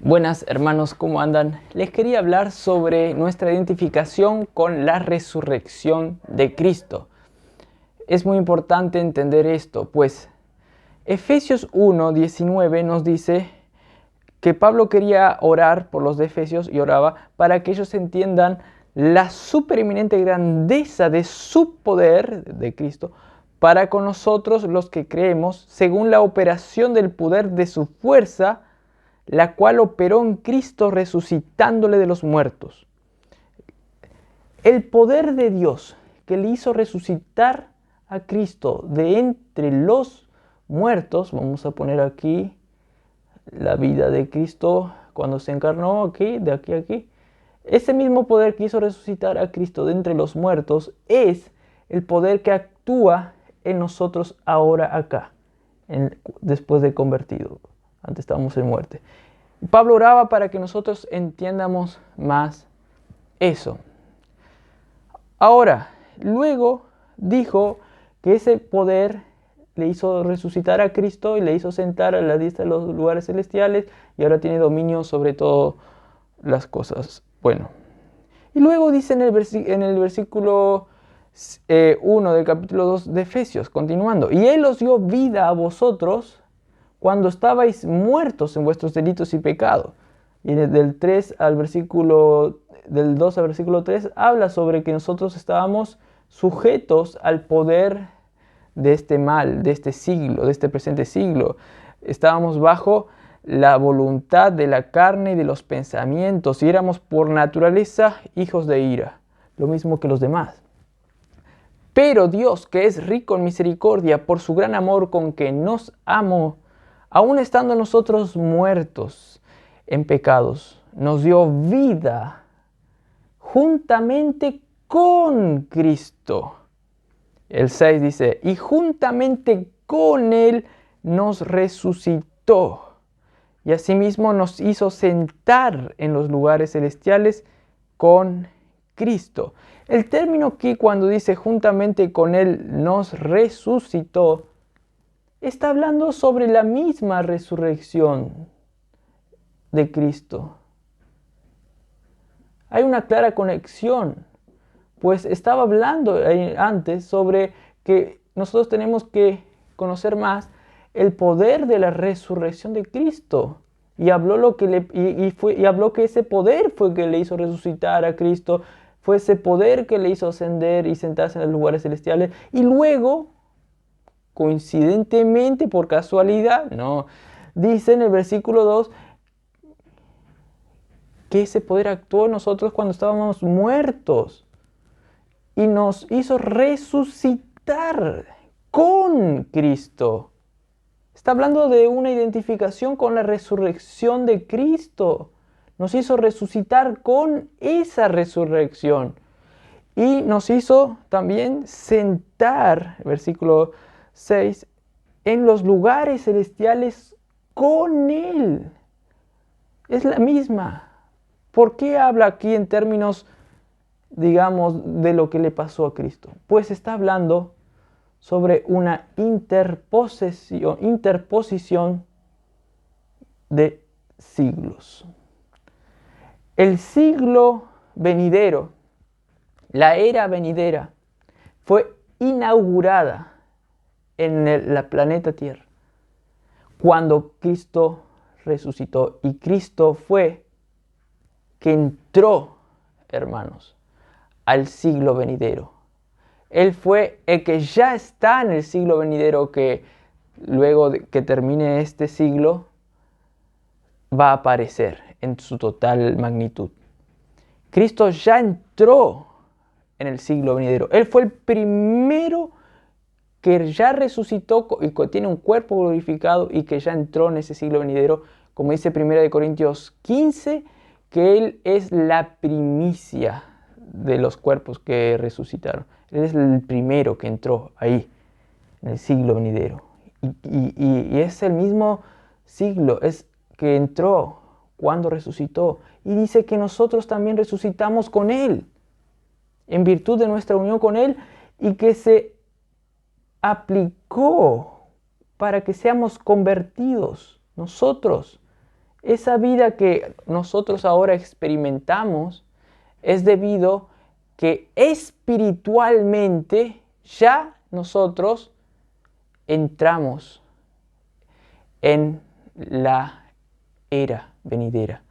Buenas hermanos, ¿cómo andan? Les quería hablar sobre nuestra identificación con la resurrección de Cristo. Es muy importante entender esto, pues Efesios 1:19 nos dice que Pablo quería orar por los de Efesios y oraba para que ellos entiendan la supereminente grandeza de su poder de Cristo para con nosotros los que creemos, según la operación del poder de su fuerza, la cual operó en Cristo resucitándole de los muertos. El poder de Dios que le hizo resucitar a Cristo de entre los muertos, vamos a poner aquí la vida de Cristo cuando se encarnó aquí, de aquí a aquí. Ese mismo poder que hizo resucitar a Cristo de entre los muertos es el poder que actúa en nosotros ahora acá, después de convertido. Antes estábamos en muerte. Pablo oraba para que nosotros entiendamos más eso. Ahora, luego dijo que ese poder le hizo resucitar a Cristo y le hizo sentar a la diestra de los lugares celestiales y ahora tiene dominio sobre todas las cosas. Bueno, y luego dice en el versículo 1 del capítulo 2 de Efesios, continuando, y Él os dio vida a vosotros cuando estabais muertos en vuestros delitos y pecados. Y del 2 al versículo 3 habla sobre que nosotros estábamos sujetos al poder de este mal, de este siglo, de este presente siglo. Estábamos bajo la voluntad de la carne y de los pensamientos y éramos por naturaleza hijos de ira, lo mismo que los demás. Pero Dios, que es rico en misericordia, por su gran amor con que nos amó, aun estando nosotros muertos en pecados, nos dio vida juntamente con Cristo. El 6 dice, y juntamente con Él nos resucitó. Y asimismo nos hizo sentar en los lugares celestiales con Cristo. El término aquí cuando dice juntamente con Él nos resucitó, está hablando sobre la misma resurrección de Cristo. Hay una clara conexión, pues estaba hablando antes sobre que nosotros tenemos que conocer más el poder de la resurrección de Cristo. Y habló, habló que ese poder fue que le hizo resucitar a Cristo, fue ese poder que le hizo ascender y sentarse en los lugares celestiales. Y luego, coincidentemente, por casualidad, no, dice en el versículo 2 que ese poder actuó en nosotros cuando estábamos muertos y nos hizo resucitar con Cristo. Está hablando de una identificación con la resurrección de Cristo. Nos hizo resucitar con esa resurrección. Y nos hizo también sentar, versículo 6, en los lugares celestiales con Él. Es la misma. ¿Por qué habla aquí en términos, digamos, de lo que le pasó a Cristo? Pues está hablando sobre una interposición de siglos. El siglo venidero, la era venidera, fue inaugurada en la planeta Tierra cuando Cristo resucitó. Y Cristo fue que entró, hermanos, al siglo venidero. Él fue el que ya está en el siglo venidero, que luego de que termine este siglo va a aparecer en su total magnitud. Cristo ya entró en el siglo venidero. Él fue el primero que ya resucitó y que tiene un cuerpo glorificado y que ya entró en ese siglo venidero, como dice 1 Corintios 15, que Él es la primicia de los cuerpos que resucitaron. Él es el primero que entró ahí, en el siglo venidero. Y es el mismo siglo es que entró cuando resucitó. Y dice que nosotros también resucitamos con Él, en virtud de nuestra unión con Él, y que se aplicó para que seamos convertidos nosotros esa vida que nosotros ahora experimentamos es debido que espiritualmente ya nosotros entramos en la era venidera,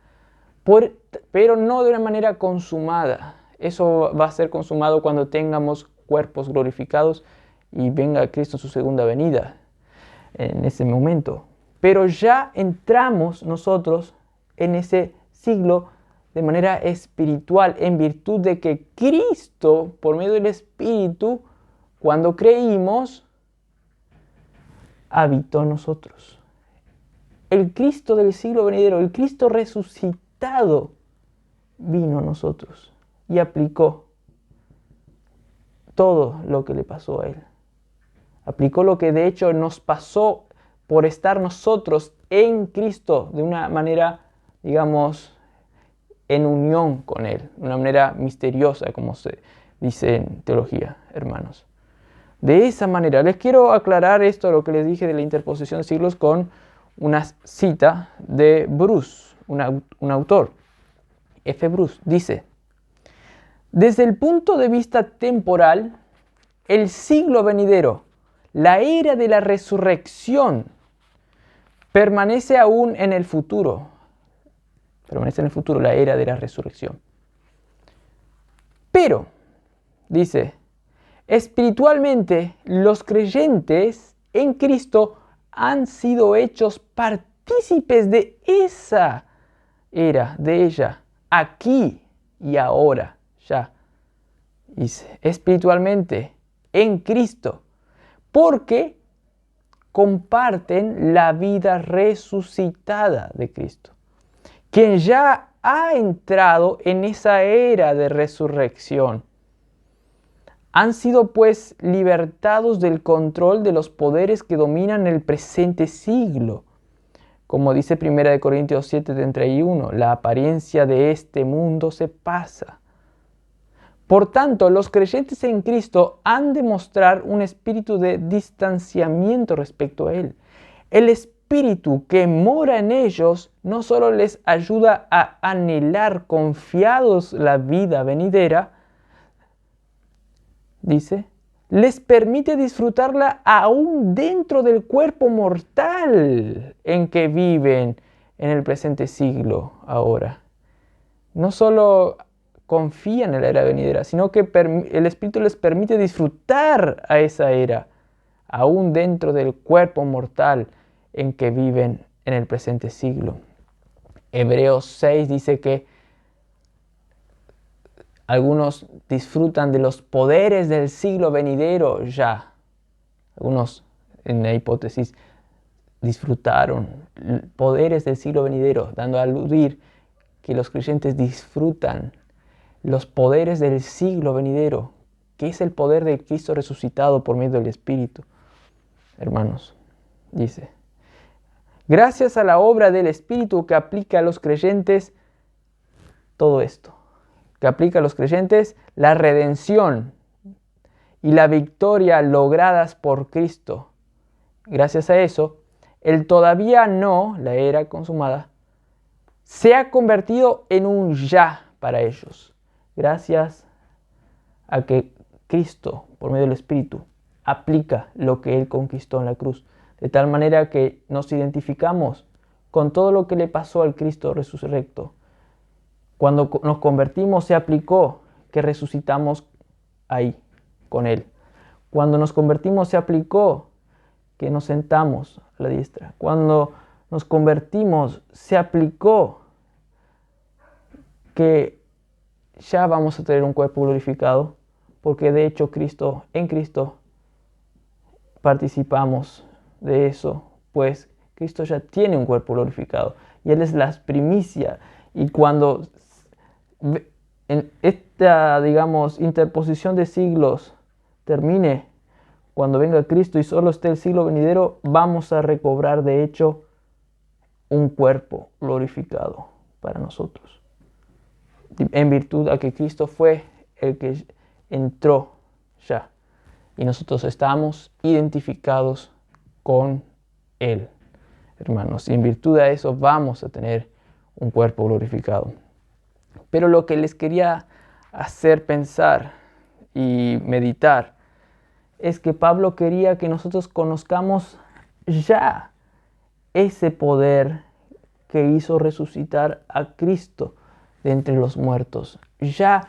pero no de una manera consumada. Eso va a ser consumado cuando tengamos cuerpos glorificados y venga Cristo en su segunda venida, en ese momento. Pero ya entramos nosotros en ese siglo de manera espiritual, en virtud de que Cristo, por medio del Espíritu, cuando creímos, habitó en nosotros. El Cristo del siglo venidero, el Cristo resucitado, vino a nosotros y aplicó todo lo que le pasó a Él. Aplicó lo que de hecho nos pasó por estar nosotros en Cristo de una manera, digamos, en unión con Él, de una manera misteriosa, como se dice en teología, hermanos. De esa manera, les quiero aclarar esto, lo que les dije de la interposición de siglos, con una cita de Bruce, un autor. F. Bruce dice: desde el punto de vista temporal, el siglo venidero, la era de la resurrección, permanece aún en el futuro. Permanece en el futuro la era de la resurrección. Pero, dice, espiritualmente los creyentes en Cristo han sido hechos partícipes de esa era, de ella, aquí y ahora, ya. Dice, espiritualmente en Cristo, porque comparten la vida resucitada de Cristo, quien ya ha entrado en esa era de resurrección. Han sido pues libertados del control de los poderes que dominan el presente siglo. Como dice 1 Corintios 7:31, la apariencia de este mundo se pasa. Por tanto, los creyentes en Cristo han de mostrar un espíritu de distanciamiento respecto a Él. El espíritu que mora en ellos no solo les ayuda a anhelar confiados la vida venidera, dice, les permite disfrutarla aún dentro del cuerpo mortal en que viven en el presente siglo ahora. No solo confían en la era venidera, sino que el Espíritu les permite disfrutar a esa era, aún dentro del cuerpo mortal en que viven en el presente siglo. Hebreos 6 dice que algunos disfrutan de los poderes del siglo venidero ya. Algunos, en la hipótesis, disfrutaron poderes del siglo venidero, dando a aludir que los creyentes disfrutan los poderes del siglo venidero, que es el poder de Cristo resucitado por medio del Espíritu. Hermanos, dice, gracias a la obra del Espíritu que aplica a los creyentes todo esto, que aplica a los creyentes la redención y la victoria logradas por Cristo. Gracias a eso, el todavía no, la era consumada, se ha convertido en un ya para ellos. Gracias a que Cristo, por medio del Espíritu, aplica lo que Él conquistó en la cruz. De tal manera que nos identificamos con todo lo que le pasó al Cristo resucitado. Cuando nos convertimos se aplicó que resucitamos ahí con Él. Cuando nos convertimos se aplicó que nos sentamos a la diestra. Cuando nos convertimos se aplicó que ya vamos a tener un cuerpo glorificado, porque de hecho en Cristo participamos de eso, pues Cristo ya tiene un cuerpo glorificado y Él es la primicia. Y cuando en esta, digamos, interposición de siglos termine, cuando venga Cristo y solo esté el siglo venidero, vamos a recobrar de hecho un cuerpo glorificado para nosotros, en virtud a que Cristo fue el que entró ya y nosotros estamos identificados con Él, hermanos, y en virtud a eso vamos a tener un cuerpo glorificado. Pero lo que les quería hacer pensar y meditar es que Pablo quería que nosotros conozcamos ya ese poder que hizo resucitar a Cristo de entre los muertos. Ya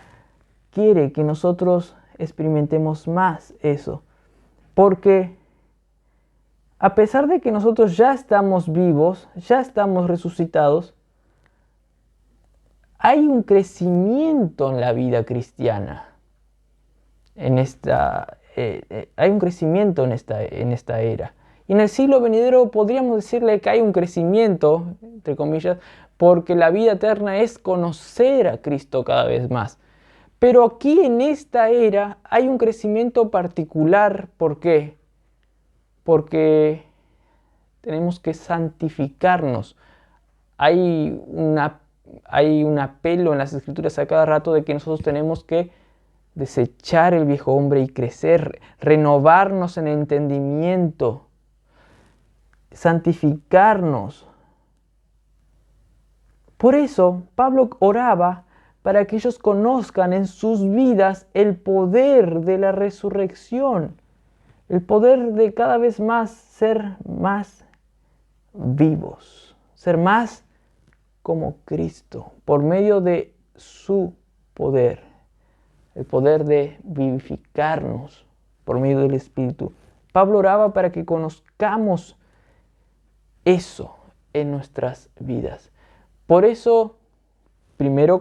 quiere que nosotros experimentemos más eso. Porque a pesar de que nosotros ya estamos vivos, ya estamos resucitados, hay un crecimiento en la vida cristiana. Hay un crecimiento en esta era. Y en el siglo venidero podríamos decirle que hay un crecimiento, entre comillas, porque la vida eterna es conocer a Cristo cada vez más. Pero aquí en esta era hay un crecimiento particular. ¿Por qué? Porque tenemos que santificarnos. Hay un apelo en las Escrituras a cada rato de que nosotros tenemos que desechar el viejo hombre y crecer, renovarnos en entendimiento, santificarnos. Por eso Pablo oraba para que ellos conozcan en sus vidas el poder de la resurrección, el poder de cada vez más ser más vivos, ser más como Cristo, por medio de su poder, el poder de vivificarnos por medio del Espíritu. Pablo oraba para que conozcamos eso en nuestras vidas. Por eso, primero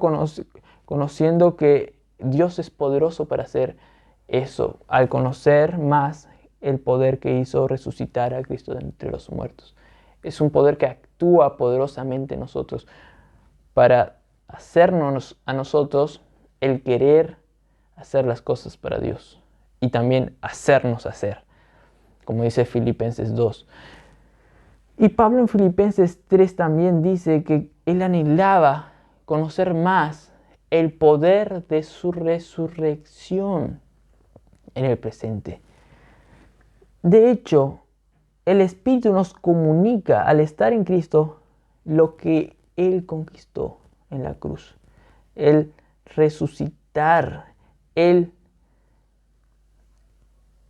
conociendo que Dios es poderoso para hacer eso, al conocer más el poder que hizo resucitar a Cristo de entre los muertos. Es un poder que actúa poderosamente en nosotros para hacernos a nosotros el querer hacer las cosas para Dios y también hacernos hacer, como dice Filipenses 2. Y Pablo en Filipenses 3 también dice que él anhelaba conocer más el poder de su resurrección en el presente. De hecho, el Espíritu nos comunica al estar en Cristo lo que Él conquistó en la cruz. El resucitar, el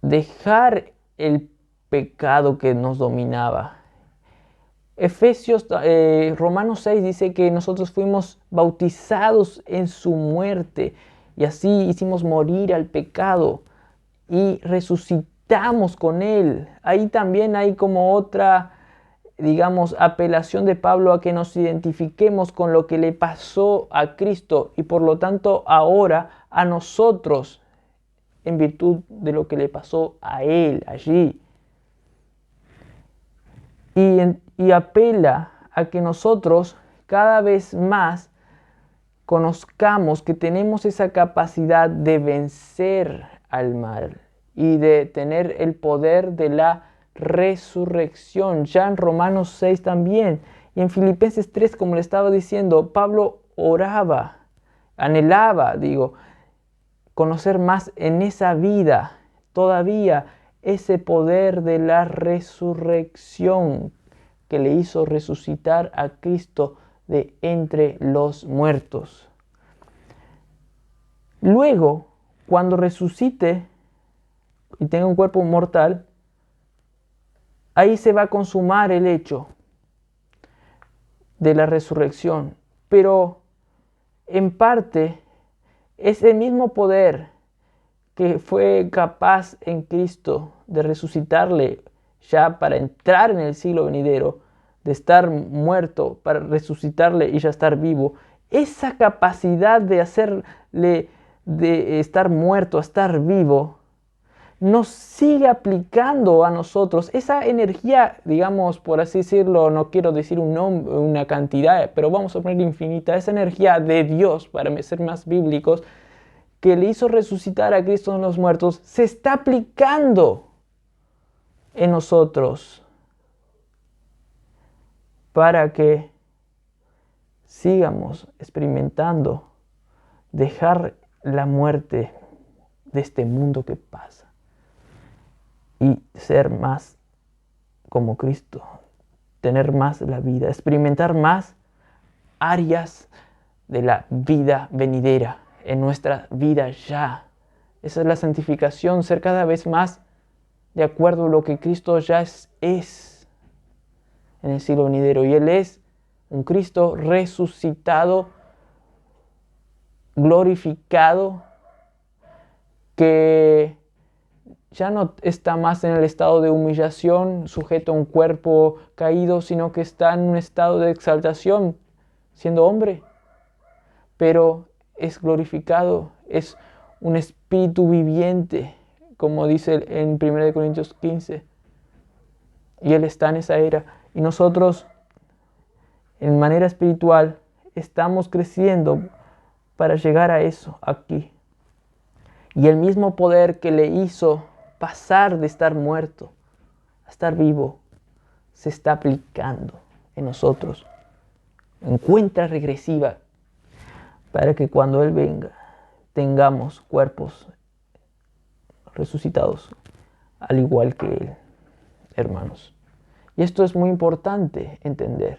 dejar el pecado que nos dominaba. Romanos 6 dice que nosotros fuimos bautizados en su muerte y así hicimos morir al pecado y resucitamos con él. Ahí también hay como otra, digamos, apelación de Pablo a que nos identifiquemos con lo que le pasó a Cristo y por lo tanto ahora a nosotros en virtud de lo que le pasó a él allí. Y apela a que nosotros cada vez más conozcamos que tenemos esa capacidad de vencer al mal y de tener el poder de la resurrección. Ya en Romanos 6 también y en Filipenses 3, como le estaba diciendo, Pablo oraba, anhelaba, conocer más en esa vida todavía ese poder de la resurrección que le hizo resucitar a Cristo de entre los muertos. Luego, cuando resucite y tenga un cuerpo mortal, ahí se va a consumar el hecho de la resurrección. Pero en parte es el mismo poder que fue capaz en Cristo de resucitarle ya para entrar en el siglo venidero, de estar muerto para resucitarle y ya estar vivo. Esa capacidad de hacerle de estar muerto a estar vivo nos sigue aplicando a nosotros. Esa energía, digamos, por así decirlo, no quiero decir una cantidad, pero vamos a poner infinita, esa energía de Dios, para ser más bíblicos, que le hizo resucitar a Cristo de los muertos, se está aplicando en nosotros para que sigamos experimentando, dejar la muerte de este mundo que pasa y ser más como Cristo, tener más la vida, experimentar más áreas de la vida venidera en nuestra vida ya. Esa es la santificación, ser cada vez más de acuerdo a lo que Cristo ya es en el siglo venidero. Y Él es un Cristo resucitado, glorificado, que ya no está más en el estado de humillación, sujeto a un cuerpo caído, sino que está en un estado de exaltación, siendo hombre. Pero es glorificado, es un espíritu viviente, como dice en 1 Corintios 15. Y Él está en esa era. Y nosotros, en manera espiritual, estamos creciendo para llegar a eso aquí. Y el mismo poder que le hizo pasar de estar muerto a estar vivo, se está aplicando en nosotros en cuenta regresiva para que cuando Él venga tengamos cuerpos resucitados al igual que Él, hermanos. Y esto es muy importante entender.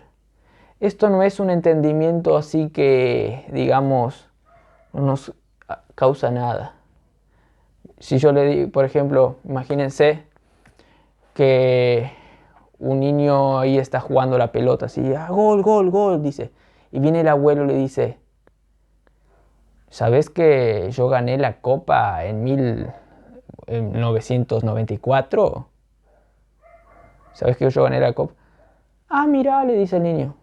Esto no es un entendimiento así que, digamos, no nos causa nada. Si yo le digo, por ejemplo, imagínense que un niño ahí está jugando la pelota, así, gol, gol, gol, dice. Y viene el abuelo y le dice, ¿sabes que yo gané la copa en 1994? ¿Sabes que yo gané la copa? Ah, mira, le dice el niño.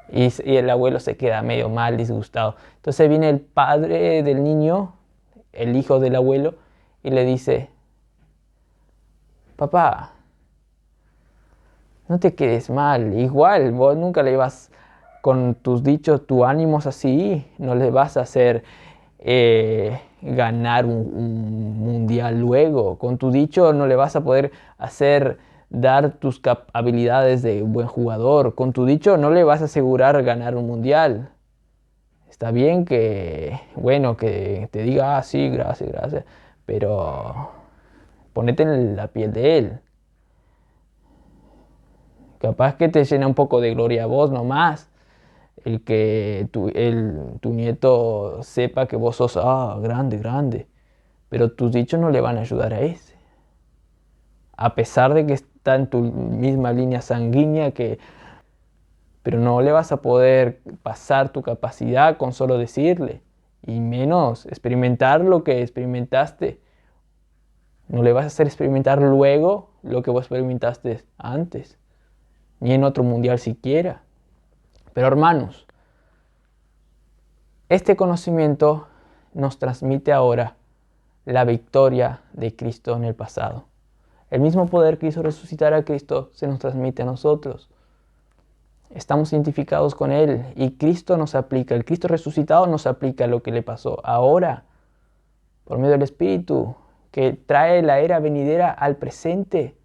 Y el abuelo se queda medio mal, disgustado. Entonces viene el padre del niño, el hijo del abuelo, y le dice, papá, no te quedes mal, igual vos nunca le vas con tus dichos, tus ánimos así, no le vas a hacer ganar un mundial luego. Con tu dicho no le vas a poder hacer dar tus habilidades de buen jugador. Con tu dicho no le vas a asegurar ganar un mundial. Está bien que, bueno, que te diga, ah, sí, gracias, gracias, pero ponete en la piel de él. Capaz que te llena un poco de gloria a vos nomás, el que tu nieto sepa que vos sos, grande, grande, pero tus dichos no le van a ayudar a ese. A pesar de que está en tu misma línea sanguínea, pero no le vas a poder pasar tu capacidad con solo decirle, y menos experimentar lo que experimentaste. No le vas a hacer experimentar luego lo que vos experimentaste antes, ni en otro mundial siquiera. Pero hermanos, este conocimiento nos transmite ahora la victoria de Cristo en el pasado. El mismo poder que hizo resucitar a Cristo se nos transmite a nosotros. Estamos identificados con Él y Cristo nos aplica, el Cristo resucitado nos aplica lo que le pasó ahora por medio del Espíritu que trae la era venidera al presente,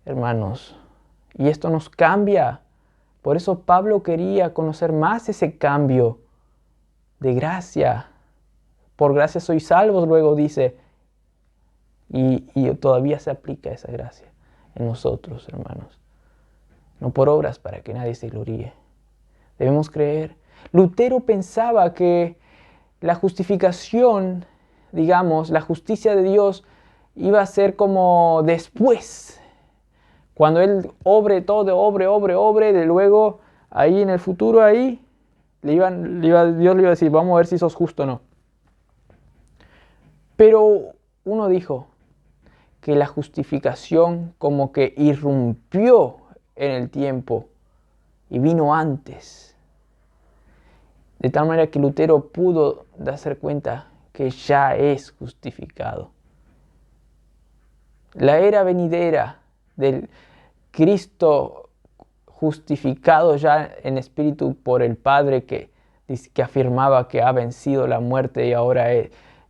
hermanos. Y esto nos cambia. Por eso Pablo quería conocer más ese cambio de gracia. Por gracia sois salvos, luego dice. Y todavía se aplica esa gracia en nosotros, hermanos. No por obras para que nadie se gloríe. Debemos creer. Lutero pensaba que la justificación, digamos, la justicia de Dios iba a ser como después. Cuando Él obre todo, obre, de luego ahí en el futuro, ahí, Dios le iba a decir, vamos a ver si sos justo o no. Pero uno dijo que la justificación como que irrumpió en el tiempo y vino antes. De tal manera que Lutero pudo darse cuenta que ya es justificado. La era venidera del Cristo justificado ya en espíritu por el Padre que afirmaba que ha vencido la muerte y ahora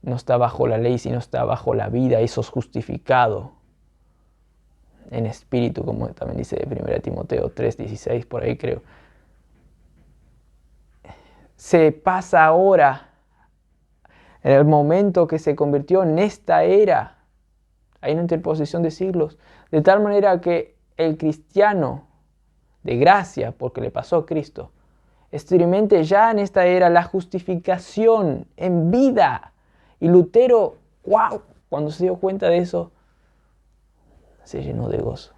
no está bajo la ley sino está bajo la vida y sos justificado en espíritu, como también dice 1 Timoteo 3:16, por ahí creo. Se pasa ahora en el momento que se convirtió en esta era. Hay una interposición de siglos, de tal manera que el cristiano de gracia, porque le pasó a Cristo, experimente ya en esta era la justificación en vida. Y Lutero, wow, cuando se dio cuenta de eso, se llenó de gozo.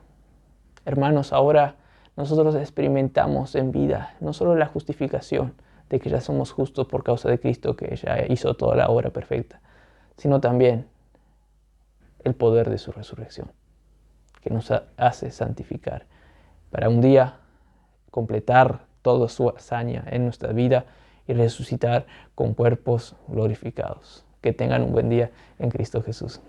Hermanos, ahora nosotros experimentamos en vida no solo la justificación de que ya somos justos por causa de Cristo, que ya hizo toda la obra perfecta, sino también el poder de su resurrección, que nos hace santificar, para un día completar toda su hazaña en nuestra vida y resucitar con cuerpos glorificados. Que tengan un buen día en Cristo Jesús.